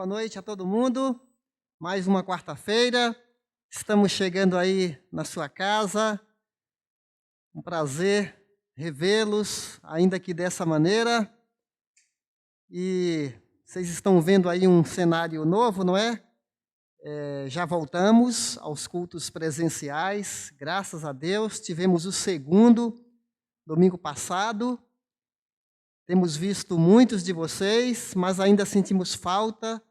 Boa noite a todo mundo. Mais uma quarta-feira. Estamos chegando aí na sua casa. Um prazer revê-los, ainda que dessa maneira. E vocês estão vendo aí um cenário novo, não é? Já voltamos aos cultos presenciais, graças a Deus. Tivemos o segundo domingo passado. Temos visto muitos de vocês, mas ainda sentimos falta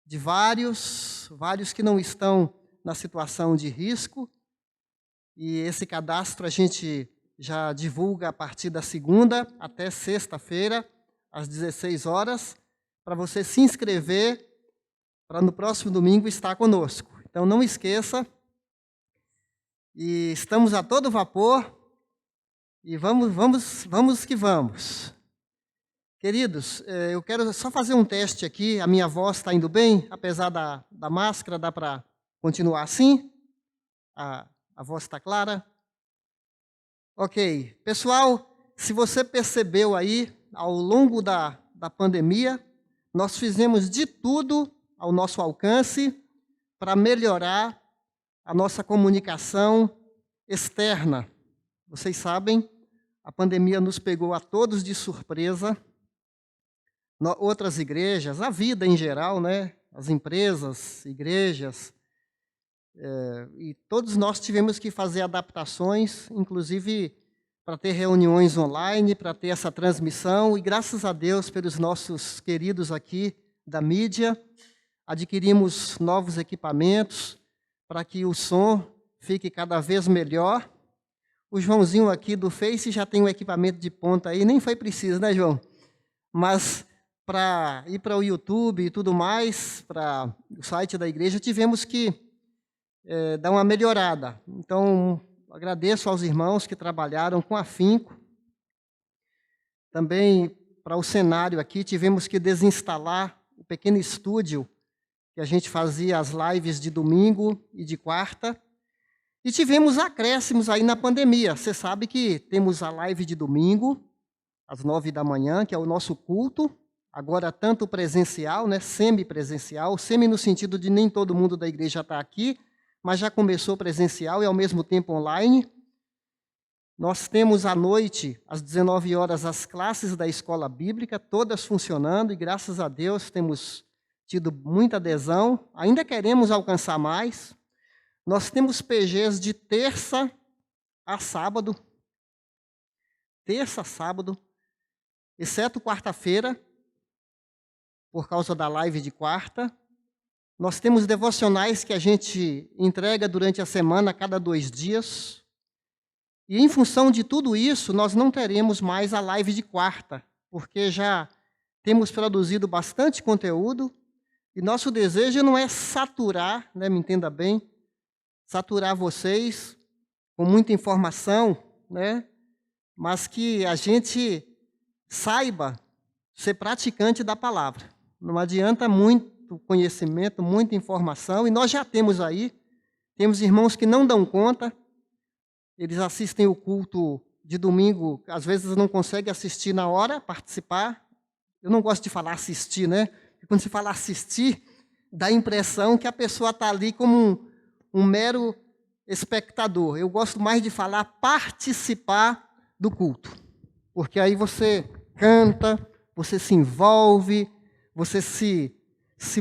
de vários que não estão na situação de risco. E esse cadastro a gente já divulga a partir da segunda até sexta-feira, às 16 horas, para você se inscrever para no próximo domingo estar conosco. Então não esqueça, e estamos a todo vapor, e vamos que vamos. Queridos, eu quero só fazer um teste aqui. A minha voz está indo bem? Apesar da máscara, dá para continuar assim? A voz está clara? Ok. Pessoal, se você percebeu aí, ao longo da pandemia, nós fizemos de tudo ao nosso alcance para melhorar a nossa comunicação externa. Vocês sabem, a pandemia nos pegou a todos de surpresa. Outras igrejas, a vida em geral, né? As empresas, igrejas, e todos nós tivemos que fazer adaptações, inclusive para ter reuniões online, para ter essa transmissão, e graças a Deus, pelos nossos queridos aqui da mídia, adquirimos novos equipamentos para que o som fique cada vez melhor. O Joãozinho aqui do Face já tem um equipamento de ponta aí, nem foi preciso, né, João? Mas para ir para o YouTube e tudo mais, para o site da igreja, tivemos que dar uma melhorada. Então, agradeço aos irmãos que trabalharam com afinco. Também, para o cenário aqui, tivemos que desinstalar o pequeno estúdio que a gente fazia as lives de domingo e de quarta. E tivemos acréscimos aí na pandemia. Você sabe que temos a live de domingo, às 9 da manhã, que é o nosso culto. Agora, tanto presencial, né, semi-presencial, semi no sentido de nem todo mundo da igreja está aqui, mas já começou presencial e, ao mesmo tempo, online. Nós temos à noite, às 19 horas, as classes da escola bíblica, todas funcionando, e graças a Deus temos tido muita adesão. Ainda queremos alcançar mais. Nós temos PGs de terça a sábado, exceto quarta-feira, por causa da live de quarta. Nós temos devocionais que a gente entrega durante a semana, a cada 2 dias. E em função de tudo isso, nós não teremos mais a live de quarta, porque já temos produzido bastante conteúdo, e nosso desejo não é saturar, né, me entenda bem, saturar vocês com muita informação, né, mas que a gente saiba ser praticante da palavra. Não adianta muito conhecimento, muita informação, e nós já temos aí, temos irmãos que não dão conta, eles assistem o culto de domingo, às vezes não conseguem assistir na hora, participar. Eu não gosto de falar assistir, né? Porque quando se fala assistir, dá a impressão que a pessoa está ali como um mero espectador. Eu gosto mais de falar participar do culto, porque aí você canta, você se envolve, você se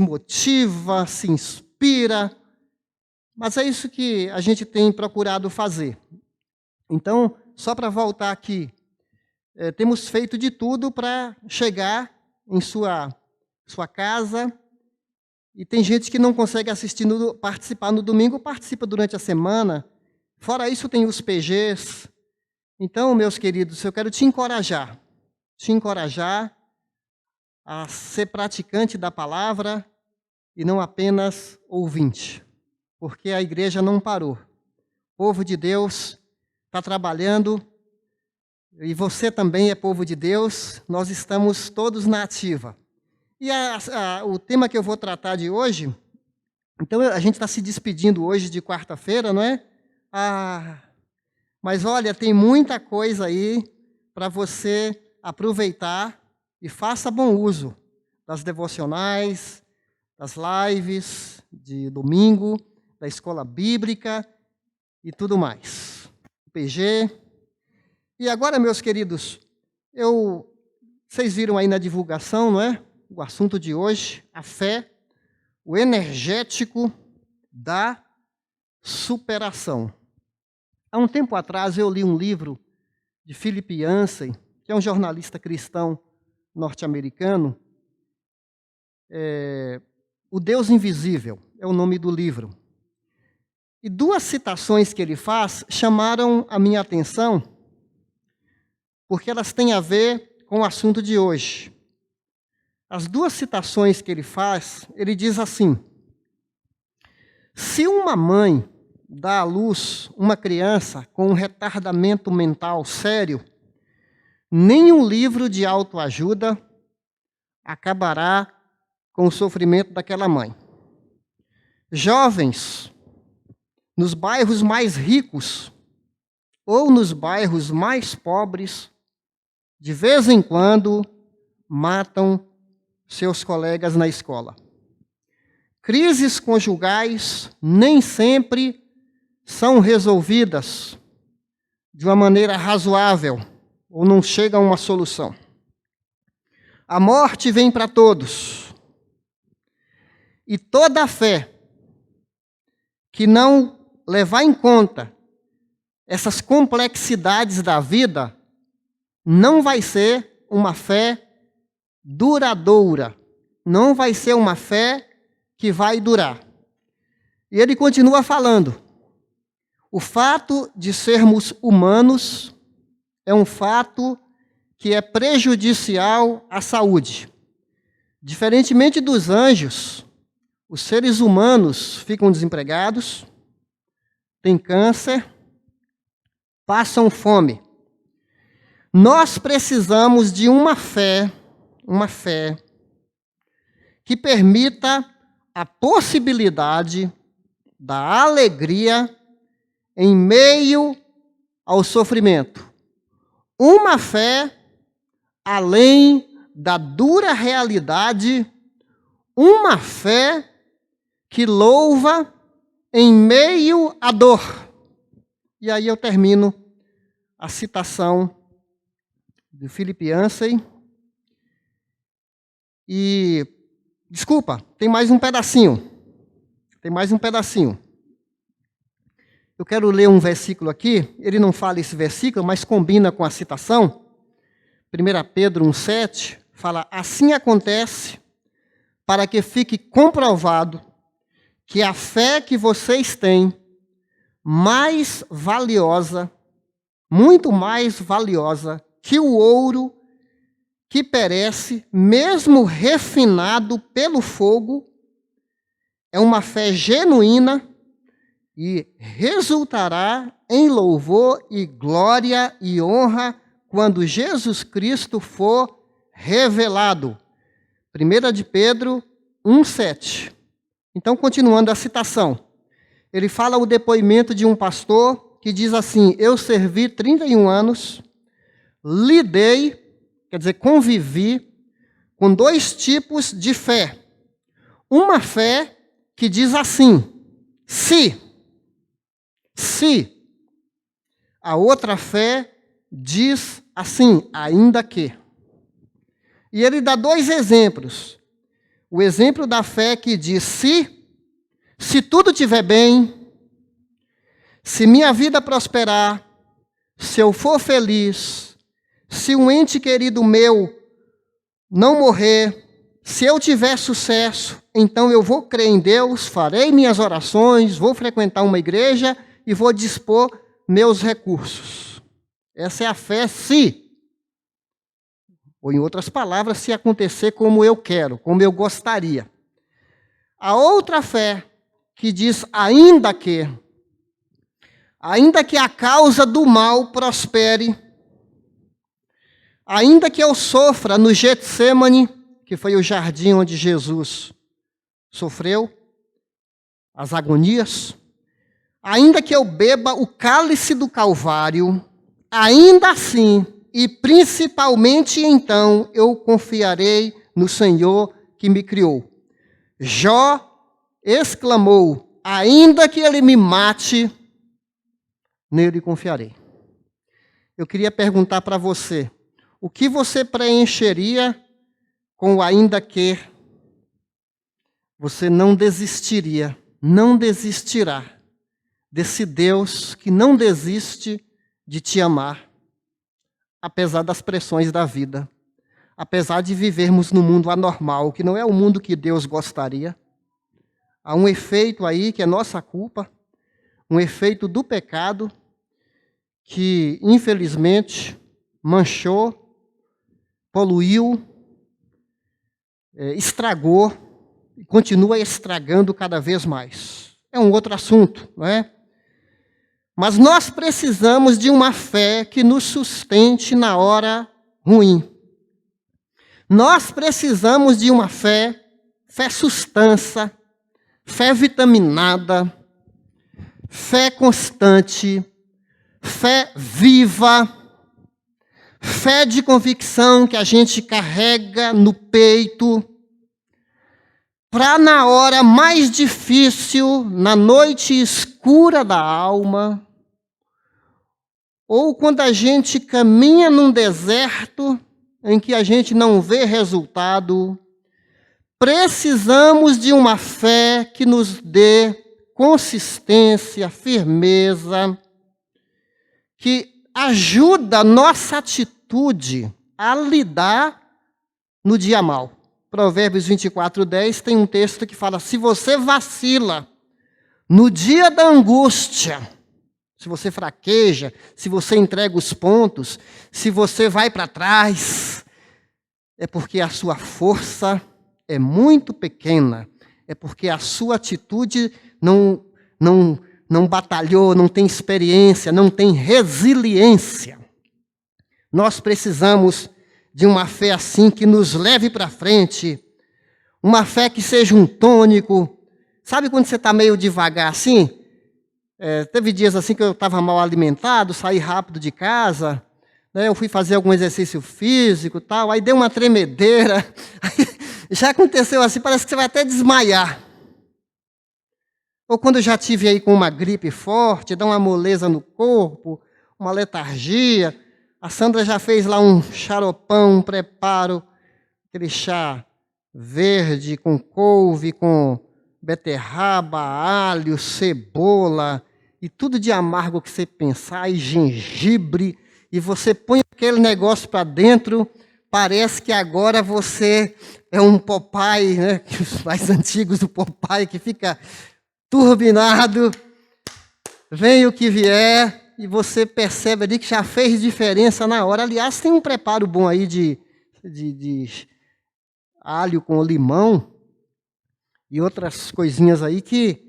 motiva, se inspira, mas é isso que a gente tem procurado fazer. Então, só para voltar aqui, temos feito de tudo para chegar em sua casa, e tem gente que não consegue participar no domingo, participa durante a semana. Fora isso, tem os PGs. Então, meus queridos, eu quero te encorajar a ser praticante da palavra e não apenas ouvinte, porque a igreja não parou. O povo de Deus está trabalhando, e você também é povo de Deus, nós estamos todos na ativa. E o tema que eu vou tratar de hoje, então a gente está se despedindo hoje de quarta-feira, não é? Mas olha, tem muita coisa aí para você aproveitar, e faça bom uso das devocionais, das lives de domingo, da escola bíblica e tudo mais. PG. E agora, meus queridos, vocês viram aí na divulgação, não é? O assunto de hoje, a fé, o energético da superação. Há um tempo atrás eu li um livro de Philip Yancey, que é um jornalista cristão norte-americano. O Deus Invisível é o nome do livro. E duas citações que ele faz chamaram a minha atenção, porque elas têm a ver com o assunto de hoje. As duas citações que ele faz, ele diz assim: se uma mãe dá à luz uma criança com um retardamento mental sério, nenhum livro de autoajuda acabará com o sofrimento daquela mãe. Jovens, nos bairros mais ricos ou nos bairros mais pobres, de vez em quando matam seus colegas na escola. Crises conjugais nem sempre são resolvidas de uma maneira razoável ou não chega a uma solução. A morte vem para todos. E toda a fé que não levar em conta essas complexidades da vida não vai ser uma fé duradoura, não vai ser uma fé que vai durar. E ele continua falando: o fato de sermos humanos é um fato que é prejudicial à saúde. Diferentemente dos anjos, os seres humanos ficam desempregados, têm câncer, passam fome. Nós precisamos de uma fé que permita a possibilidade da alegria em meio ao sofrimento. Uma fé além da dura realidade, uma fé que louva em meio à dor. E aí eu termino a citação de Philip Yancey. E, desculpa, tem mais um pedacinho. Eu quero ler um versículo aqui. Ele não fala esse versículo, mas combina com a citação. 1 Pedro 1,7 fala: assim acontece para que fique comprovado que a fé que vocês têm, mais valiosa, muito mais valiosa que o ouro que perece, mesmo refinado pelo fogo, é uma fé genuína e resultará em louvor e glória e honra quando Jesus Cristo for revelado. 1 de Pedro 1,7. Então, continuando a citação, ele fala o depoimento de um pastor que diz assim: eu servi 31 anos, lidei, quer dizer, convivi com dois tipos de fé. Uma fé que diz assim: se. A outra fé diz assim: ainda que. E ele dá dois exemplos. O exemplo da fé que diz: se tudo estiver bem, se minha vida prosperar, se eu for feliz, se um ente querido meu não morrer, se eu tiver sucesso, então eu vou crer em Deus, farei minhas orações, vou frequentar uma igreja e vou dispor meus recursos. Essa é a fé se. Ou, em outras palavras, se acontecer como eu quero, como eu gostaria. A outra fé que diz ainda que a causa do mal prospere, ainda que eu sofra no Getsêmani, que foi o jardim onde Jesus sofreu as agonias, ainda que eu beba o cálice do Calvário, ainda assim, e principalmente então, eu confiarei no Senhor que me criou. Jó exclamou: ainda que ele me mate, nele confiarei. Eu queria perguntar para você, o que você preencheria com o ainda que? Você não desistiria, não desistirá desse Deus que não desiste de te amar, apesar das pressões da vida, apesar de vivermos num mundo anormal, que não é o mundo que Deus gostaria. Há um efeito aí que é nossa culpa, um efeito do pecado, que infelizmente manchou, poluiu, estragou e continua estragando cada vez mais. É um outro assunto, não é? Mas nós precisamos de uma fé que nos sustente na hora ruim. Nós precisamos de uma fé sustância, fé vitaminada, fé constante, fé viva, fé de convicção que a gente carrega no peito, para na hora mais difícil, na noite escura da alma, ou quando a gente caminha num deserto em que a gente não vê resultado, precisamos de uma fé que nos dê consistência, firmeza, que ajuda a nossa atitude a lidar no dia mau. Provérbios 24:10 tem um texto que fala: se você vacila no dia da angústia, se você fraqueja, se você entrega os pontos, se você vai para trás, é porque a sua força é muito pequena, é porque a sua atitude não batalhou, não tem experiência, não tem resiliência. Nós precisamos de uma fé assim que nos leve para frente, uma fé que seja um tônico. Sabe quando você está meio devagar assim? Teve dias assim que eu estava mal alimentado, saí rápido de casa, né, eu fui fazer algum exercício físico e tal, aí deu uma tremedeira, já aconteceu assim, parece que você vai até desmaiar. Ou quando eu já tive aí com uma gripe forte, dá uma moleza no corpo, uma letargia. A Sandra já fez lá um xaropão, um preparo, aquele chá verde com couve, com beterraba, alho, cebola, e tudo de amargo que você pensar, e gengibre, e você põe aquele negócio para dentro, parece que agora você é um Popeye, né? Os mais antigos do Popeye, que fica turbinado, vem o que vier, e você percebe ali que já fez diferença na hora. Aliás, tem um preparo bom aí de alho com limão e outras coisinhas aí que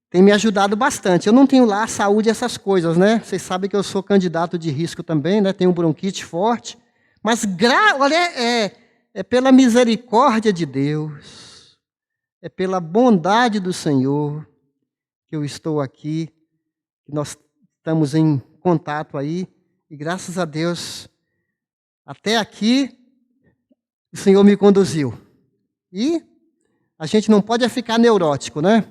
tem me ajudado bastante. Eu não tenho lá saúde, essas coisas, né? Vocês sabem que eu sou candidato de risco também, né? Tenho bronquite forte. Mas, olha, é pela misericórdia de Deus, é pela bondade do Senhor que eu estou aqui, que nós estamos em contato aí, e graças a Deus, até aqui, o Senhor me conduziu. E a gente não pode ficar neurótico, né?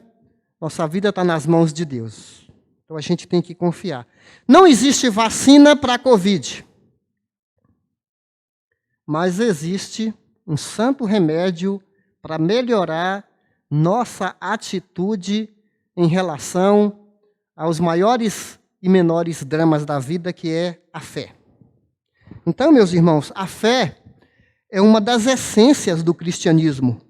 Nossa vida está nas mãos de Deus. Então a gente tem que confiar. Não existe vacina para a Covid, mas existe um santo remédio para melhorar nossa atitude em relação aos maiores e menores dramas da vida, que é a fé. Então, meus irmãos, a fé é uma das essências do cristianismo.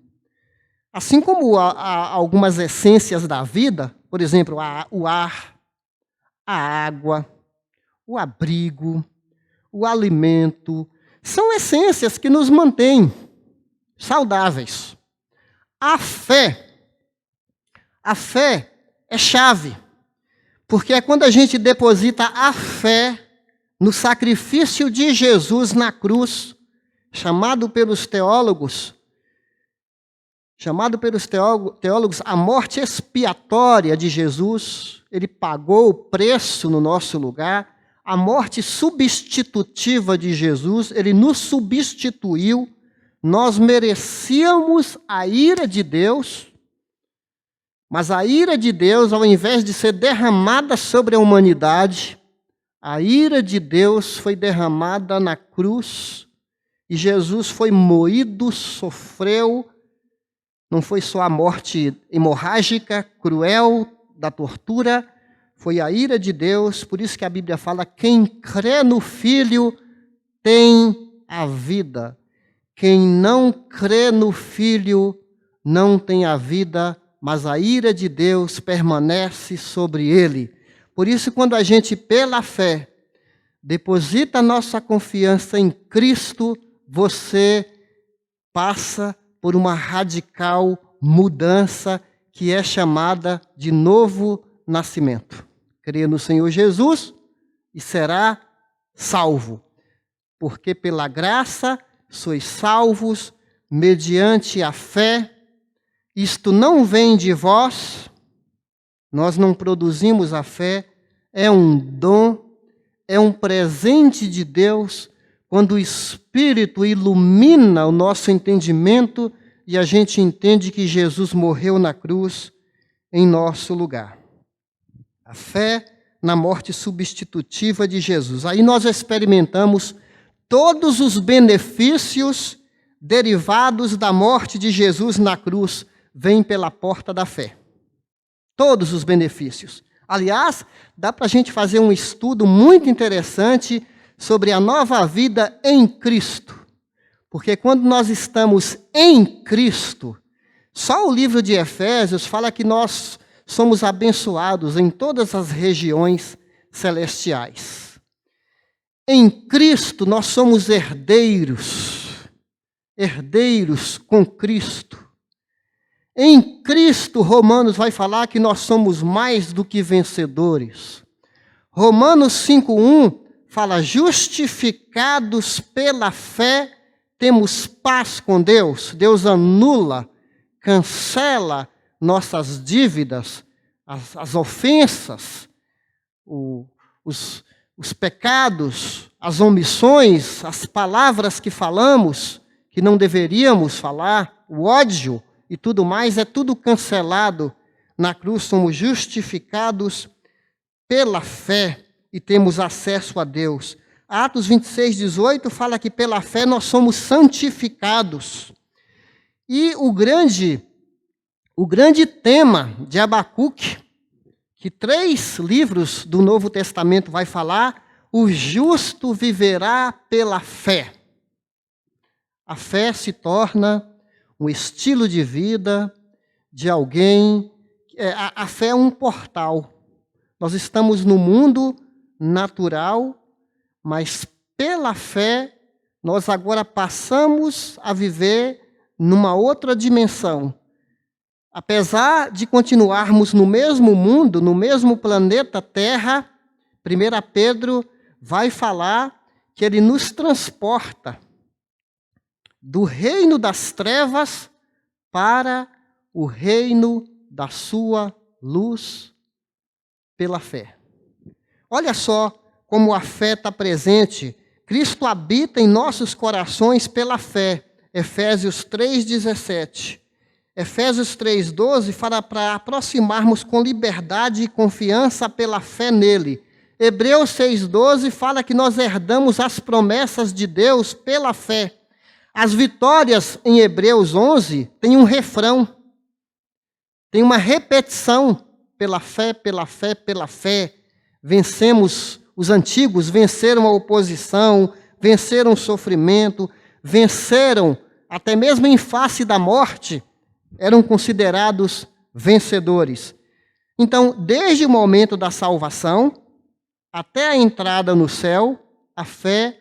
Assim como há algumas essências da vida, por exemplo, o ar, a água, o abrigo, o alimento, são essências que nos mantêm saudáveis. A fé é chave. Porque é quando a gente deposita a fé no sacrifício de Jesus na cruz, chamado pelos teólogos a morte expiatória de Jesus. Ele pagou o preço no nosso lugar, a morte substitutiva de Jesus, ele nos substituiu. Nós merecíamos a ira de Deus, Mas a ira de Deus, ao invés de ser derramada sobre a humanidade, a ira de Deus foi derramada na cruz e Jesus foi moído, sofreu. Não foi só a morte hemorrágica, cruel, da tortura, foi a ira de Deus. Por isso que a Bíblia fala: quem crê no Filho tem a vida. Quem não crê no Filho não tem a vida, mas a ira de Deus permanece sobre ele. Por isso, quando a gente, pela fé, deposita nossa confiança em Cristo, você passa por uma radical mudança que é chamada de novo nascimento. Crê no Senhor Jesus e será salvo, porque pela graça sois salvos mediante a fé. Isto não vem de vós, nós não produzimos a fé, é um dom, é um presente de Deus, quando o Espírito ilumina o nosso entendimento e a gente entende que Jesus morreu na cruz em nosso lugar. A fé na morte substitutiva de Jesus. Aí nós experimentamos todos os benefícios derivados da morte de Jesus na cruz, vêm pela porta da fé. Todos os benefícios. Aliás, dá para a gente fazer um estudo muito interessante sobre a nova vida em Cristo. Porque quando nós estamos em Cristo, só o livro de Efésios fala que nós somos abençoados em todas as regiões celestiais. Em Cristo nós somos herdeiros com Cristo. Em Cristo, Romanos vai falar que nós somos mais do que vencedores. Romanos 5:1 fala: justificados pela fé, temos paz com Deus. Deus anula, cancela nossas dívidas, as ofensas, os pecados, as omissões, as palavras que falamos, que não deveríamos falar, o ódio e tudo mais, é tudo cancelado na cruz. Somos justificados pela fé e temos acesso a Deus. Atos 26:18 fala que pela fé nós somos santificados. E o grande tema de Abacuque, que 3 livros do Novo Testamento vai falar: o justo viverá pela fé. A fé se torna um estilo de vida de alguém. A fé é um portal. Nós estamos no mundo natural, mas pela fé nós agora passamos a viver numa outra dimensão. Apesar de continuarmos no mesmo mundo, no mesmo planeta Terra, 1 Pedro vai falar que ele nos transporta do reino das trevas para o reino da sua luz pela fé. Olha só como a fé está presente. Cristo habita em nossos corações pela fé. Efésios 3:17. Efésios 3:12 fala para aproximarmos com liberdade e confiança pela fé nele. Hebreus 6:12 fala que nós herdamos as promessas de Deus pela fé. As vitórias em Hebreus 11 têm um refrão, tem uma repetição: pela fé, pela fé, pela fé. Vencemos, os antigos venceram a oposição, venceram o sofrimento, venceram, até mesmo em face da morte, eram considerados vencedores. Então, desde o momento da salvação até a entrada no céu, a fé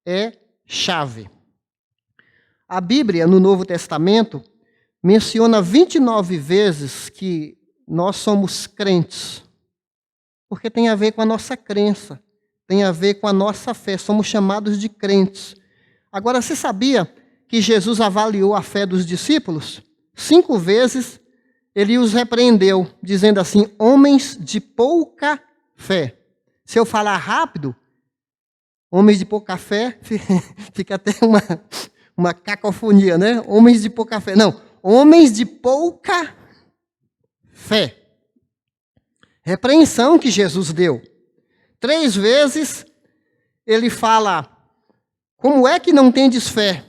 é chave. A Bíblia, no Novo Testamento, menciona 29 vezes que nós somos crentes, porque tem a ver com a nossa crença, tem a ver com a nossa fé, somos chamados de crentes. Agora, você sabia que Jesus avaliou a fé dos discípulos? 5 vezes ele os repreendeu, dizendo assim: homens de pouca fé. Se eu falar rápido, homens de pouca fé, fica até uma cacofonia, né? Homens de pouca fé. Não, homens de pouca fé. Repreensão que Jesus deu. 3 vezes ele fala, como é que não tendes fé?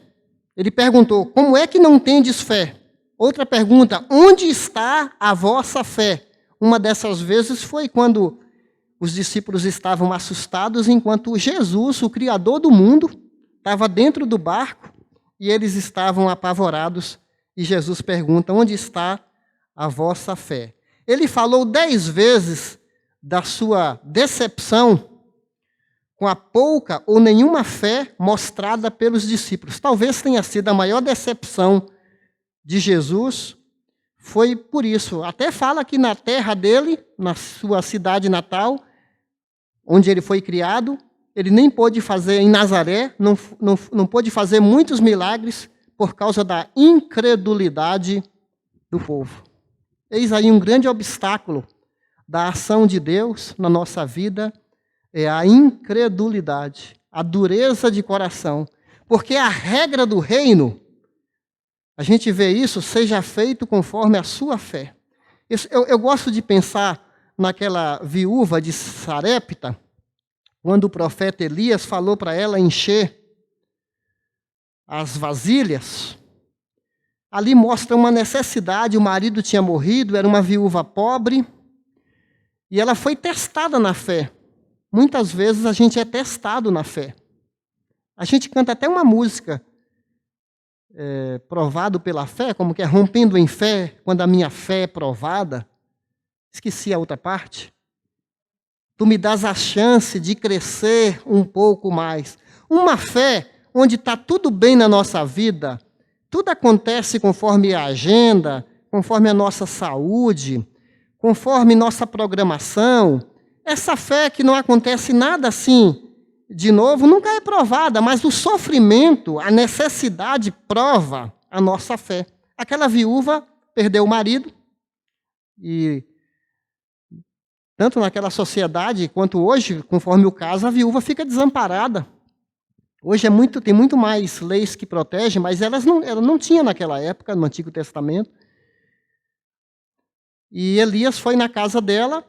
Ele perguntou, como é que não tendes fé? Outra pergunta, onde está a vossa fé? Uma dessas vezes foi quando os discípulos estavam assustados, enquanto Jesus, o Criador do mundo, estava dentro do barco e eles estavam apavorados. E Jesus pergunta, onde está a vossa fé? Ele falou 10 vezes da sua decepção com a pouca ou nenhuma fé mostrada pelos discípulos. Talvez tenha sido a maior decepção de Jesus, foi por isso. Até fala que na terra dele, na sua cidade natal, onde ele foi criado, ele nem pôde fazer em Nazaré, não pôde fazer muitos milagres por causa da incredulidade do povo. Eis aí um grande obstáculo da ação de Deus na nossa vida, é a incredulidade, a dureza de coração. Porque a regra do reino, a gente vê isso, seja feito conforme a sua fé. Eu gosto de pensar naquela viúva de Sarepta, quando o profeta Elias falou para ela encher as vasilhas. Ali mostra uma necessidade, o marido tinha morrido, era uma viúva pobre, e ela foi testada na fé. Muitas vezes a gente é testado na fé. A gente canta até uma música, provado pela fé, como que é rompendo em fé, quando a minha fé é provada. Esqueci a outra parte. Tu me dás a chance de crescer um pouco mais. Uma fé onde está tudo bem na nossa vida, tudo acontece conforme a agenda, conforme a nossa saúde, conforme nossa programação. Essa fé que não acontece nada assim, de novo, nunca é provada, mas o sofrimento, a necessidade prova a nossa fé. Aquela viúva perdeu o marido, e tanto naquela sociedade quanto hoje, conforme o caso, a viúva fica desamparada. Hoje tem muito mais leis que protegem, mas ela não tinha naquela época, no Antigo Testamento. E Elias foi na casa dela,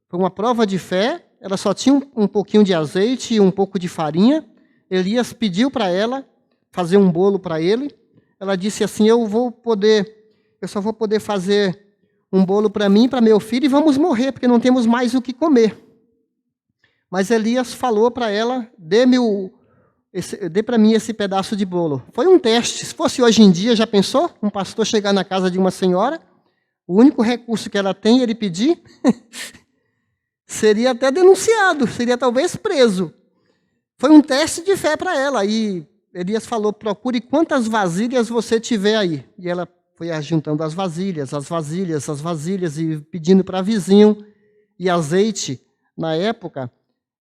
foi uma prova de fé, ela só tinha um pouquinho de azeite e um pouco de farinha. Elias pediu para ela fazer um bolo para ele. Ela disse assim, eu só vou poder fazer um bolo para mim, para meu filho, e vamos morrer, porque não temos mais o que comer. Mas Elias falou para ela, dê para mim esse pedaço de bolo. Foi um teste. Se fosse hoje em dia, já pensou? Um pastor chegar na casa de uma senhora, o único recurso que ela tem, ele pedir, seria até denunciado, seria talvez preso. Foi um teste de fé para ela. E Elias falou, procure quantas vasilhas você tiver aí. E ela foi ajuntando as vasilhas, e pedindo para vizinho. E azeite, na época,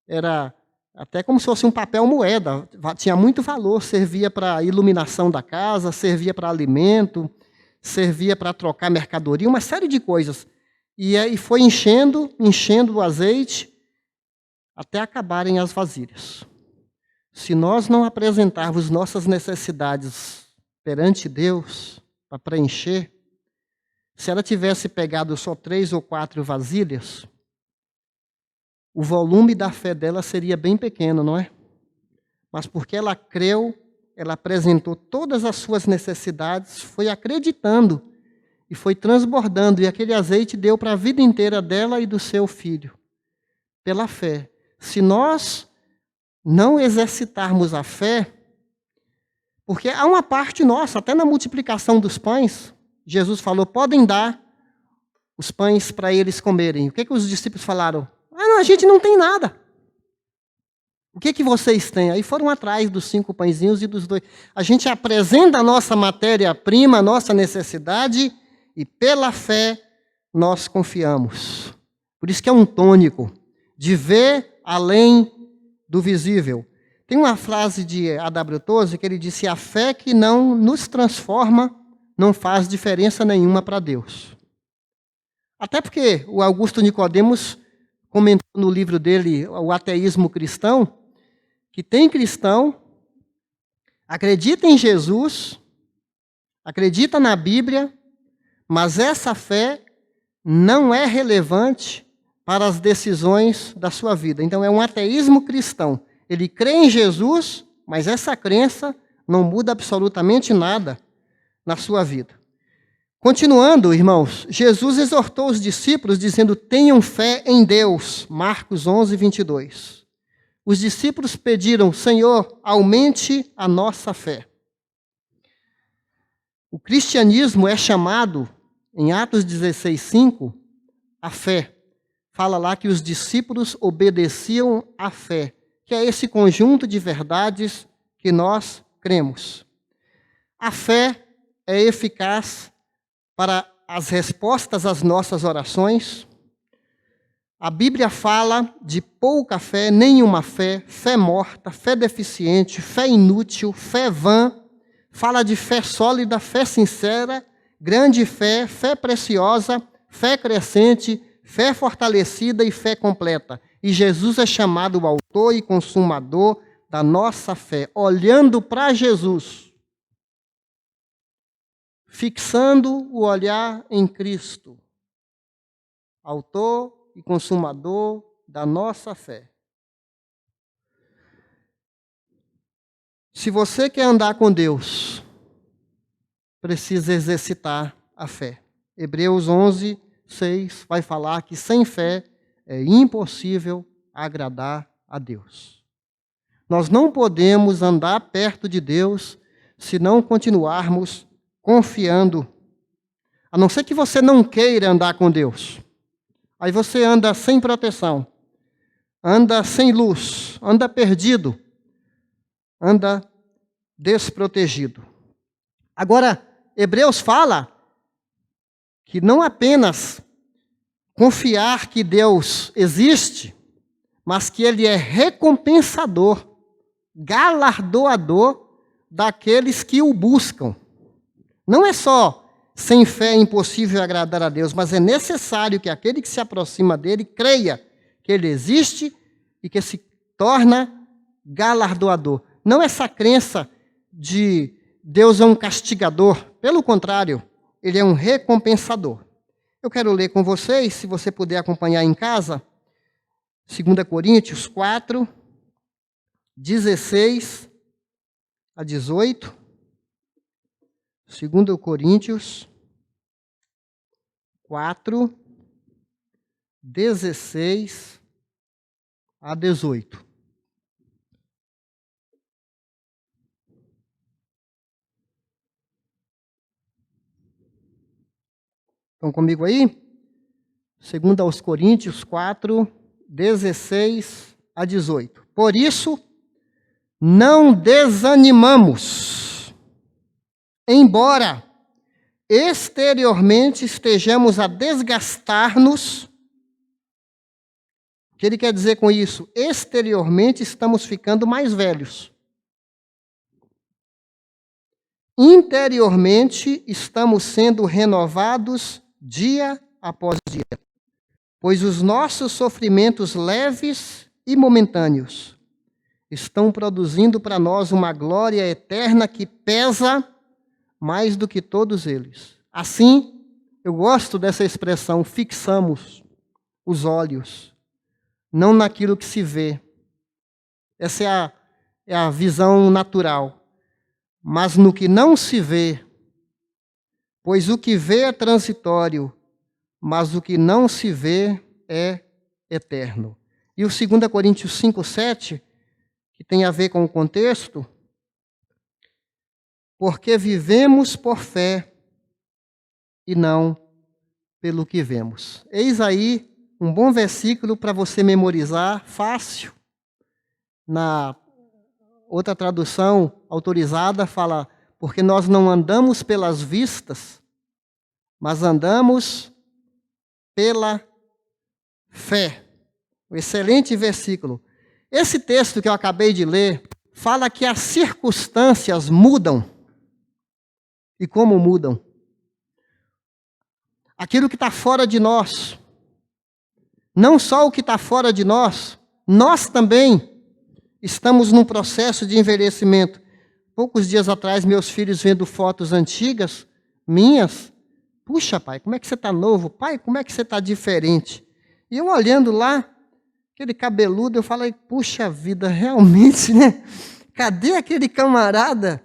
era até como se fosse um papel moeda, tinha muito valor, servia para a iluminação da casa, servia para alimento, servia para trocar mercadoria, uma série de coisas. E foi enchendo o azeite, até acabarem as vasilhas. Se nós não apresentarmos nossas necessidades perante Deus, para preencher, se ela tivesse pegado só 3 ou 4 vasilhas, o volume da fé dela seria bem pequeno, não é? Mas porque ela creu, ela apresentou todas as suas necessidades, foi acreditando e foi transbordando, e aquele azeite deu para a vida inteira dela e do seu filho, pela fé. Se nós não exercitarmos a fé, porque há uma parte nossa, até na multiplicação dos pães, Jesus falou, podem dar os pães para eles comerem. O que os discípulos falaram? Não, a gente não tem nada. O que vocês têm? Aí foram atrás dos 5 pãezinhos e dos 2. A gente apresenta a nossa matéria-prima, a nossa necessidade, e pela fé nós confiamos. Por isso que é um tônico, de ver além do visível. Tem uma frase de A.W. Tozer que ele disse, a fé que não nos transforma não faz diferença nenhuma para Deus. Até porque o Augusto Nicodemos comentou no livro dele, O Ateísmo Cristão, que tem cristão, acredita em Jesus, acredita na Bíblia, mas essa fé não é relevante para as decisões da sua vida. Então, é um ateísmo cristão. Ele crê em Jesus, mas essa crença não muda absolutamente nada na sua vida. Continuando, irmãos, Jesus exortou os discípulos dizendo: tenham fé em Deus. Marcos 11, 22. Os discípulos pediram: Senhor, aumente a nossa fé. O cristianismo é chamado, em Atos 16, 5, a fé. Fala lá que os discípulos obedeciam à fé, que é esse conjunto de verdades que nós cremos. A fé é eficaz para as respostas às nossas orações. A Bíblia fala de pouca fé, nenhuma fé, fé morta, fé deficiente, fé inútil, fé vã. Fala de fé sólida, fé sincera, grande fé, fé preciosa, fé crescente, fé fortalecida e fé completa. E Jesus é chamado o autor e consumador da nossa fé, olhando para Jesus, fixando o olhar em Cristo, autor e consumador da nossa fé. Se você quer andar com Deus, precisa exercitar a fé. Hebreus 11, 6 vai falar que sem fé é impossível agradar a Deus. Nós não podemos andar perto de Deus se não continuarmos confiando. A não ser que você não queira andar com Deus. Aí você anda sem proteção, anda sem luz, anda perdido, anda desprotegido. Agora, Hebreus fala que não apenas confiar que Deus existe, mas que Ele é recompensador, galardoador daqueles que o buscam. Não é só sem fé é impossível agradar a Deus, mas é necessário que aquele que se aproxima dele creia que Ele existe e que se torna galardoador. Não essa crença de Deus é um castigador, pelo contrário, Ele é um recompensador. Eu quero ler com vocês, se você puder acompanhar em casa, 2 Coríntios 4, 16 a 18. 2 Coríntios 4, 16 a 18. Estão comigo aí? 2 Coríntios 4, 16 a 18. Por isso, não desanimamos, embora exteriormente estejamos a desgastar-nos. O que ele quer dizer com isso? Exteriormente estamos ficando mais velhos. Interiormente estamos sendo renovados dia após dia, pois os nossos sofrimentos leves e momentâneos estão produzindo para nós uma glória eterna que pesa mais do que todos eles. Assim, eu gosto dessa expressão, fixamos os olhos, não naquilo que se vê. Essa é a visão natural, mas no que não se vê, pois o que vê é transitório, mas o que não se vê é eterno. E o 2 Coríntios 5, 7, que tem a ver com o contexto, porque vivemos por fé e não pelo que vemos. Eis aí um bom versículo para você memorizar, fácil. Na outra tradução autorizada fala, porque nós não andamos pelas vistas, mas andamos pela fé. Um excelente versículo. Esse texto que eu acabei de ler fala que as circunstâncias mudam. E como mudam? Aquilo que está fora de nós. Não só o que está fora de nós, nós também estamos num processo de envelhecimento. Poucos dias atrás, meus filhos vendo fotos antigas, minhas, Puxa, pai, como é que você está novo? Pai, como é que você está diferente? E eu olhando lá, aquele cabeludo, eu falei, puxa vida, realmente, né? Cadê aquele camarada?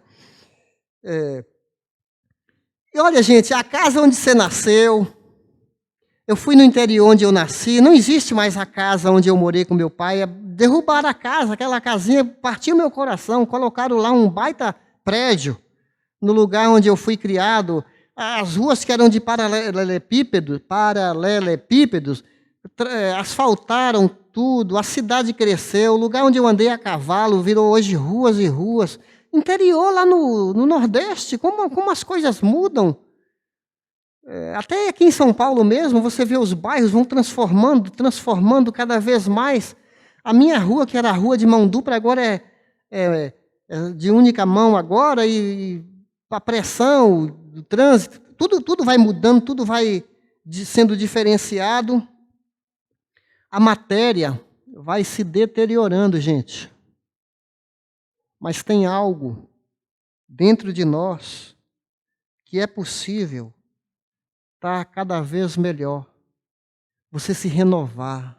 E olha, gente, a casa onde você nasceu, eu fui no interior onde eu nasci, não existe mais a casa onde eu morei com meu pai. Derrubaram a casa, aquela casinha, partiu meu coração, colocaram lá um baita prédio no lugar onde eu fui criado. As ruas que eram de paralelepípedos, asfaltaram tudo, a cidade cresceu, o lugar onde eu andei a cavalo virou hoje ruas e ruas. Interior lá no Nordeste, como as coisas mudam. Até aqui em São Paulo mesmo, você vê os bairros vão transformando cada vez mais. A minha rua, que era a rua de mão dupla, agora é de única mão agora, e a pressão do trânsito, tudo vai mudando, tudo vai sendo diferenciado. A matéria vai se deteriorando, gente. Mas tem algo dentro de nós que é possível estar cada vez melhor. Você se renovar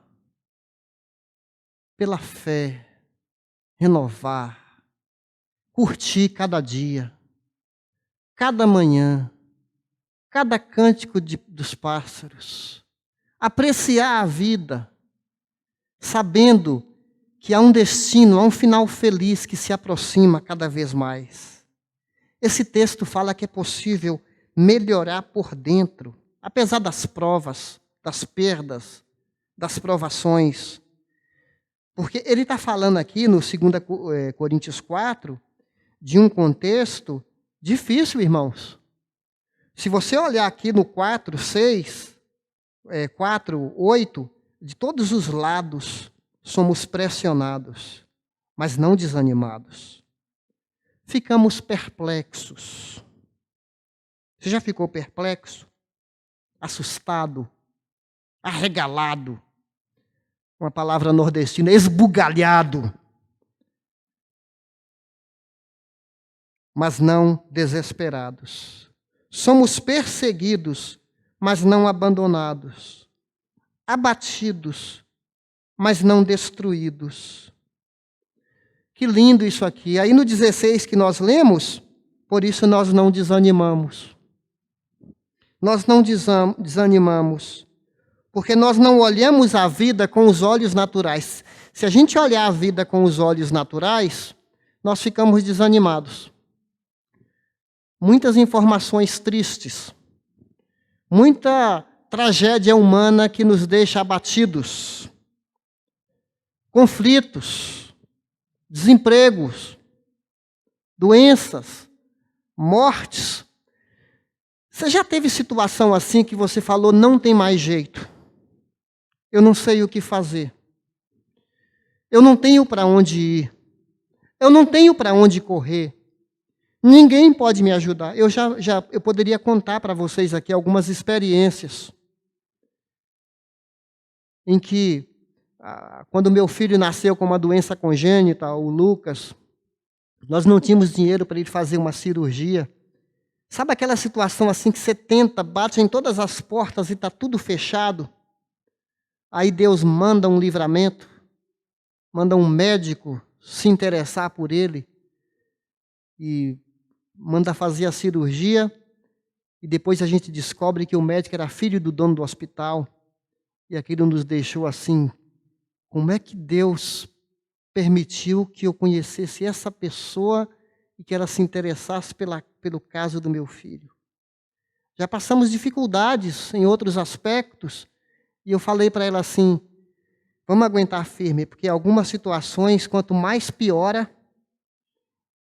pela fé, renovar, curtir cada dia, cada manhã, cada cântico dos pássaros, apreciar a vida, sabendo que há um destino, há um final feliz que se aproxima cada vez mais. Esse texto fala que é possível melhorar por dentro, apesar das provas, das perdas, das provações. Porque ele está falando aqui no 2 Coríntios 4, de um contexto difícil, irmãos. Se você olhar aqui no 4:6, 4:8, de todos os lados somos pressionados, mas não desanimados. Ficamos perplexos. Você já ficou perplexo? Assustado? Arregalado? Uma palavra nordestina, esbugalhado. Mas não desesperados. Somos perseguidos, mas não abandonados. Abatidos, mas não destruídos. Que lindo isso aqui. Aí no 16 que nós lemos, por isso nós não desanimamos. Nós não desanimamos, porque nós não olhamos a vida com os olhos naturais. Se a gente olhar a vida com os olhos naturais, nós ficamos desanimados. Muitas informações tristes, muita tragédia humana que nos deixa abatidos, conflitos, desempregos, doenças, mortes. Você já teve situação assim que você falou, não tem mais jeito, eu não sei o que fazer, eu não tenho para onde ir, eu não tenho para onde correr, ninguém pode me ajudar. Eu poderia contar para vocês aqui algumas experiências em que, quando meu filho nasceu com uma doença congênita, o Lucas, nós não tínhamos dinheiro para ir fazer uma cirurgia. Sabe aquela situação assim que você tenta, bate em todas as portas e está tudo fechado? Aí Deus manda um livramento, manda um médico se interessar por ele e manda fazer a cirurgia, e depois a gente descobre que o médico era filho do dono do hospital, e aquilo nos deixou assim, como é que Deus permitiu que eu conhecesse essa pessoa e que ela se interessasse pelo caso do meu filho? Já passamos dificuldades em outros aspectos, e eu falei para ela assim, vamos aguentar firme, porque algumas situações, quanto mais piora,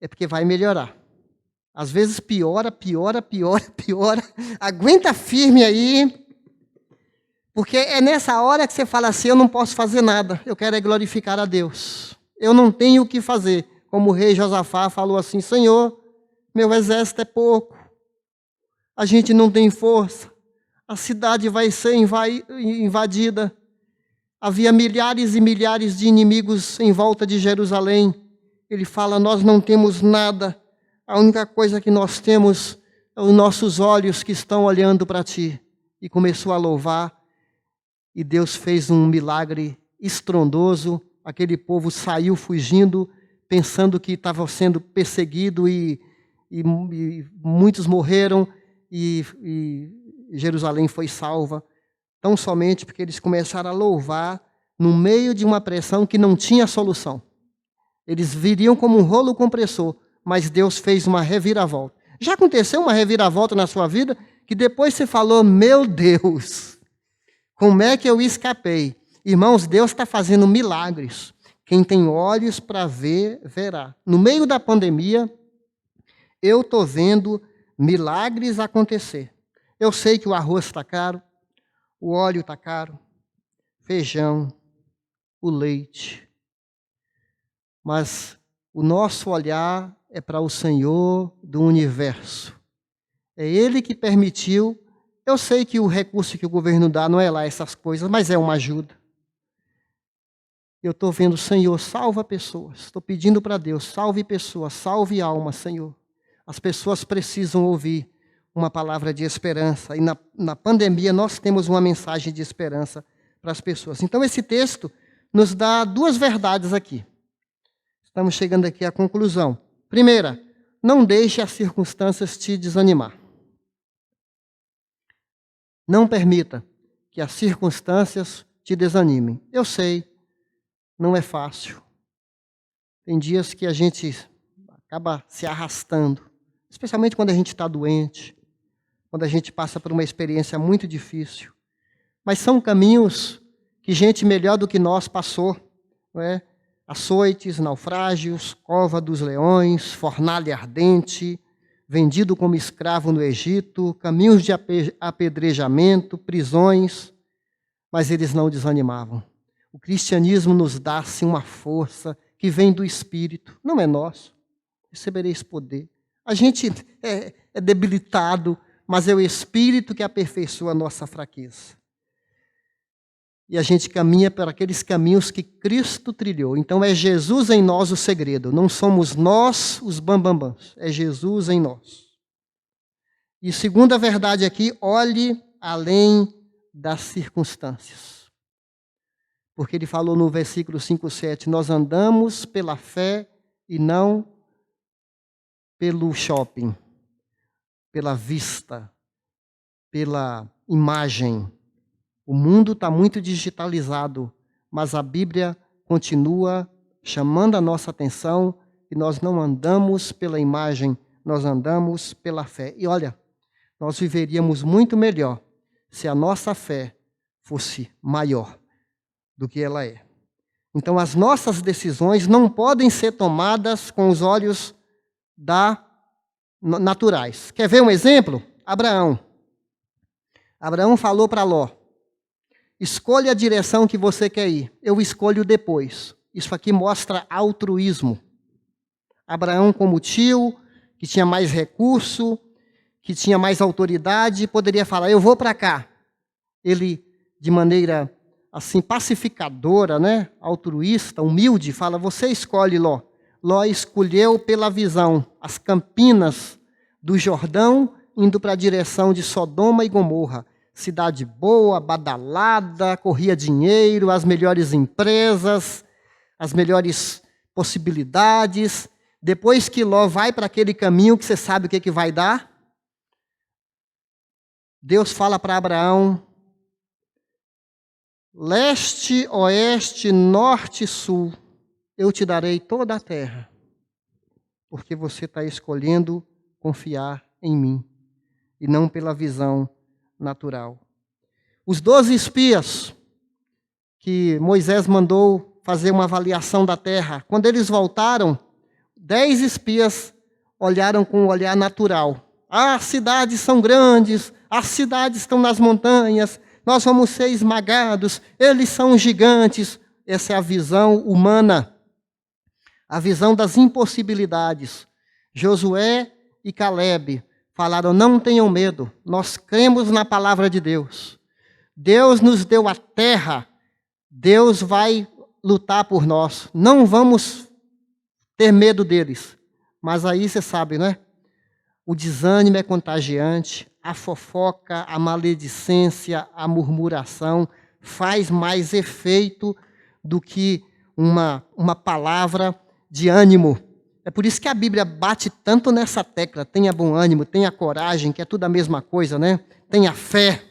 é porque vai melhorar. Às vezes piora. Aguenta firme aí, porque é nessa hora que você fala assim, eu não posso fazer nada, eu quero é glorificar a Deus. Eu não tenho o que fazer. Como o rei Josafá falou assim, Senhor, meu exército é pouco, a gente não tem força, a cidade vai ser invadida. Havia milhares e milhares de inimigos em volta de Jerusalém. Ele fala, nós não temos nada, a única coisa que nós temos os nossos olhos que estão olhando para ti. E começou a louvar, e Deus fez um milagre estrondoso. Aquele povo saiu fugindo, pensando que estava sendo perseguido, e muitos morreram, e Jerusalém foi salva, tão somente porque eles começaram a louvar no meio de uma pressão que não tinha solução. Eles viriam como um rolo compressor, mas Deus fez uma reviravolta. Já aconteceu uma reviravolta na sua vida que depois você falou, meu Deus, como é que eu escapei? Irmãos, Deus está fazendo milagres. Quem tem olhos para ver, verá. No meio da pandemia, eu estou vendo milagres acontecer. Eu sei que o arroz está caro, o óleo está caro, feijão, o leite. Mas o nosso olhar é para o Senhor do universo. É Ele que permitiu. Eu sei que o recurso que o governo dá não é lá essas coisas, mas é uma ajuda. Eu estou vendo, Senhor, salva pessoas. Estou pedindo para Deus, salve pessoas, salve almas, Senhor. As pessoas precisam ouvir uma palavra de esperança. E na pandemia nós temos uma mensagem de esperança para as pessoas. Então esse texto nos dá duas verdades aqui. Estamos chegando aqui à conclusão. Primeira, não deixe as circunstâncias te desanimar. Não permita que as circunstâncias te desanimem. Eu sei, não é fácil. Tem dias que a gente acaba se arrastando, especialmente quando a gente está doente, quando a gente passa por uma experiência muito difícil. Mas são caminhos que gente melhor do que nós passou, não é? Açoites, naufrágios, cova dos leões, fornalha ardente, vendido como escravo no Egito, caminhos de apedrejamento, prisões, mas eles não desanimavam. O cristianismo nos dá assim uma força que vem do Espírito, não é nosso. Recebereis poder. A gente é debilitado, mas é o Espírito que aperfeiçoa a nossa fraqueza. E a gente caminha por aqueles caminhos que Cristo trilhou. Então é Jesus em nós o segredo. Não somos nós os bambambãs. É Jesus em nós. E segunda verdade aqui, olhe além das circunstâncias. Porque ele falou no versículo 5:7, nós andamos pela fé e não pelo shopping, pela vista, pela imagem. O mundo está muito digitalizado, mas a Bíblia continua chamando a nossa atenção e nós não andamos pela imagem, nós andamos pela fé. E olha, nós viveríamos muito melhor se a nossa fé fosse maior do que ela é. Então, as nossas decisões não podem ser tomadas com os olhos naturais. Quer ver um exemplo? Abraão. Abraão falou para Ló, escolha a direção que você quer ir, eu escolho depois. Isso aqui mostra altruísmo. Abraão, como tio, que tinha mais recurso, que tinha mais autoridade, poderia falar, eu vou para cá. Ele, de maneira assim pacificadora, né, altruísta, humilde, fala, você escolhe, Ló. Ló escolheu pela visão, as campinas do Jordão, indo para a direção de Sodoma e Gomorra. Cidade boa, badalada, corria dinheiro, as melhores empresas, as melhores possibilidades. Depois que Ló vai para aquele caminho que você sabe o que vai dar, Deus fala para Abraão, leste, oeste, norte e sul, eu te darei toda a terra, porque você está escolhendo confiar em mim, e não pela visão natural. Os 12 espias que Moisés mandou fazer uma avaliação da terra, quando eles voltaram, 10 espias olharam com um olhar natural. As cidades são grandes, as cidades estão nas montanhas, nós vamos ser esmagados, eles são gigantes. Essa é a visão humana, a visão das impossibilidades. Josué e Calebe falaram, não tenham medo, nós cremos na palavra de Deus. Deus nos deu a terra, Deus vai lutar por nós. Não vamos ter medo deles. Mas aí você sabe, né? O desânimo é contagiante, a fofoca, a maledicência, a murmuração faz mais efeito do que uma palavra de ânimo. É por isso que a Bíblia bate tanto nessa tecla: tenha bom ânimo, tenha coragem, que é tudo a mesma coisa, né? Tenha fé.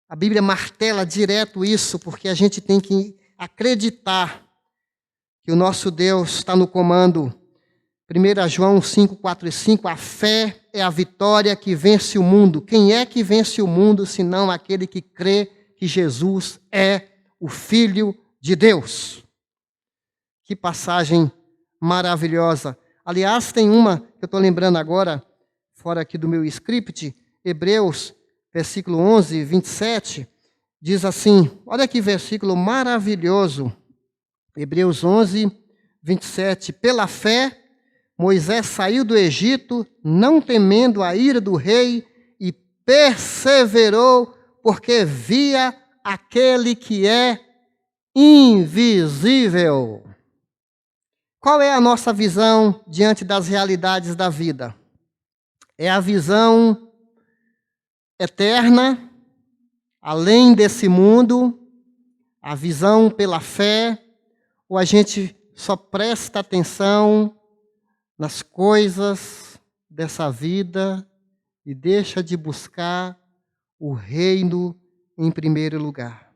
A Bíblia martela direto isso, porque a gente tem que acreditar que o nosso Deus está no comando. 1 João 5, 4 e 5, a fé é a vitória que vence o mundo. Quem é que vence o mundo, senão aquele que crê que Jesus é o Filho de Deus? Que passagem maravilhosa. Aliás, tem uma que eu estou lembrando agora, fora aqui do meu script, Hebreus, versículo 11, 27, diz assim, olha que versículo maravilhoso. Hebreus 11, 27, pela fé, Moisés saiu do Egito, não temendo a ira do rei, e perseverou, porque via aquele que é invisível. Qual é a nossa visão diante das realidades da vida? É a visão eterna, além desse mundo, a visão pela fé, ou a gente só presta atenção nas coisas dessa vida e deixa de buscar o reino em primeiro lugar?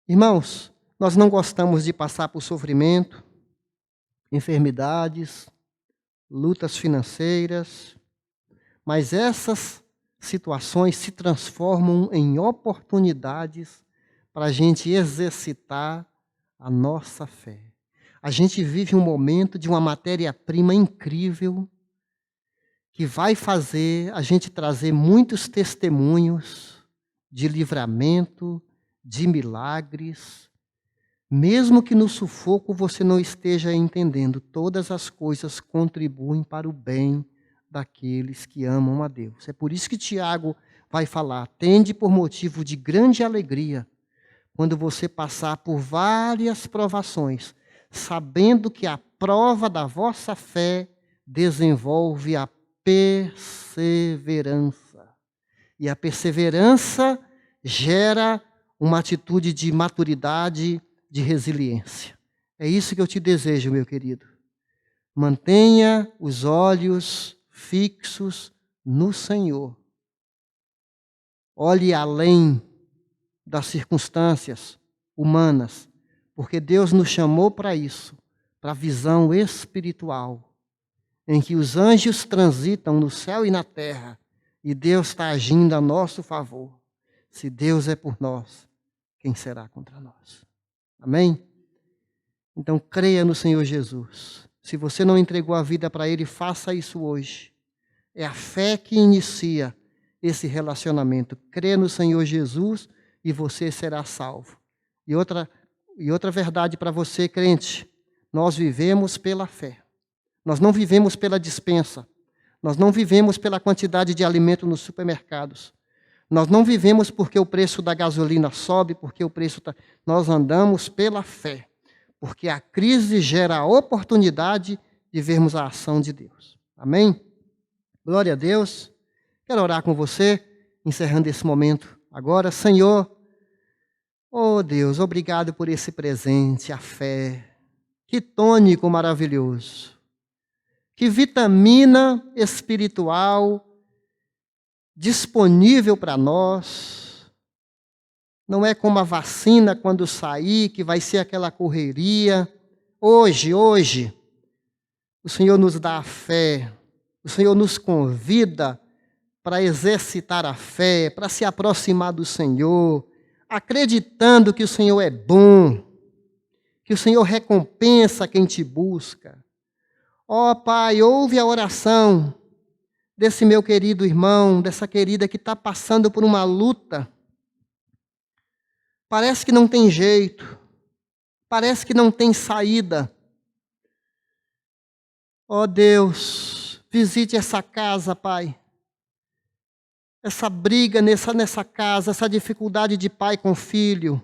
Irmãos, nós não gostamos de passar por sofrimento, enfermidades, lutas financeiras, mas essas situações se transformam em oportunidades para a gente exercitar a nossa fé. A gente vive um momento de uma matéria-prima incrível que vai fazer a gente trazer muitos testemunhos de livramento, de milagres. Mesmo que no sufoco você não esteja entendendo, todas as coisas contribuem para o bem daqueles que amam a Deus. É por isso que Tiago vai falar: tende por motivo de grande alegria quando você passar por várias provações, sabendo que a prova da vossa fé desenvolve a perseverança. E a perseverança gera uma atitude de maturidade, de resiliência. É isso que eu te desejo, meu querido. Mantenha os olhos fixos no Senhor. Olhe além das circunstâncias humanas, porque Deus nos chamou para isso, para a visão espiritual, em que os anjos transitam no céu e na terra, e Deus está agindo a nosso favor. Se Deus é por nós, quem será contra nós? Amém? Então, creia no Senhor Jesus. Se você não entregou a vida para Ele, faça isso hoje. É a fé que inicia esse relacionamento. Creia no Senhor Jesus e você será salvo. E outra verdade para você, crente: nós vivemos pela fé. Nós não vivemos pela dispensa. Nós não vivemos pela quantidade de alimento nos supermercados. Nós não vivemos porque o preço da gasolina sobe, porque o preço está... Nós andamos pela fé, porque a crise gera a oportunidade de vermos a ação de Deus. Amém? Glória a Deus. Quero orar com você, encerrando esse momento agora. Senhor, oh Deus, obrigado por esse presente, a fé. Que tônico maravilhoso. Que vitamina espiritual disponível para nós. Não é como a vacina quando sair, que vai ser aquela correria. Hoje, o Senhor nos dá a fé. O Senhor nos convida para exercitar a fé, para se aproximar do Senhor, acreditando que o Senhor é bom, que o Senhor recompensa quem te busca. Ó Pai, ouve a oração desse meu querido irmão, dessa querida que está passando por uma luta. Parece que não tem jeito, parece que não tem saída. Ó Deus, visite essa casa, Pai. Essa briga nessa casa, essa dificuldade de pai com filho,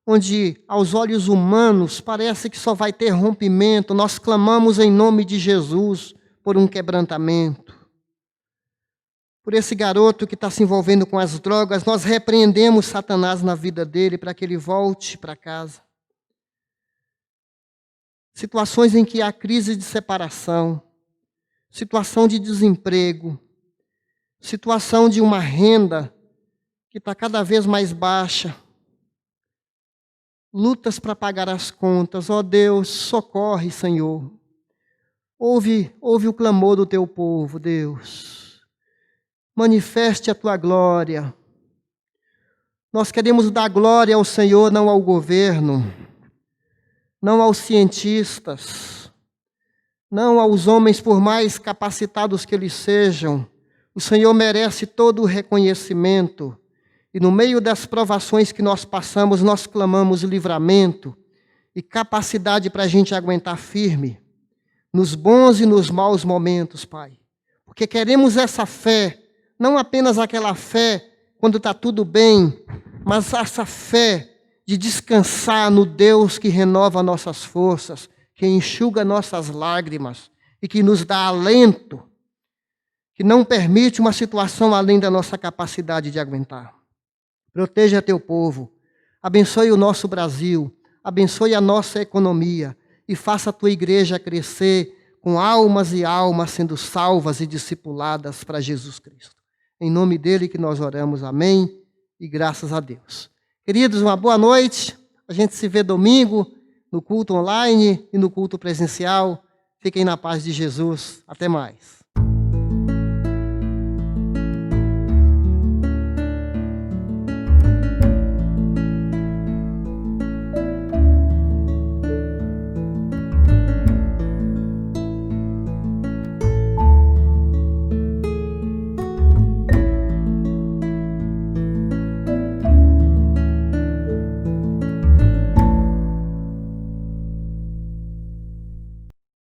onde aos olhos humanos parece que só vai ter rompimento. Nós clamamos em nome de Jesus, por um quebrantamento. Por esse garoto que está se envolvendo com as drogas, nós repreendemos Satanás na vida dele para que ele volte para casa. Situações em que há crise de separação, situação de desemprego, situação de uma renda que está cada vez mais baixa, lutas para pagar as contas. Ó Deus, socorre, Senhor. Ouve o clamor do teu povo, Deus. Manifeste a tua glória. Nós queremos dar glória ao Senhor, não ao governo, não aos cientistas, não aos homens, por mais capacitados que eles sejam. O Senhor merece todo o reconhecimento. E no meio das provações que nós passamos, nós clamamos livramento e capacidade para a gente aguentar firme, nos bons e nos maus momentos, Pai. Porque queremos essa fé, não apenas aquela fé quando está tudo bem, mas essa fé de descansar no Deus que renova nossas forças, que enxuga nossas lágrimas e que nos dá alento, que não permite uma situação além da nossa capacidade de aguentar. Proteja teu povo, abençoe o nosso Brasil, abençoe a nossa economia e faça a tua igreja crescer com almas e almas sendo salvas e discipuladas para Jesus Cristo. Em nome dele que nós oramos, amém, e graças a Deus. Queridos, uma boa noite, a gente se vê domingo no culto online e no culto presencial. Fiquem na paz de Jesus, até mais.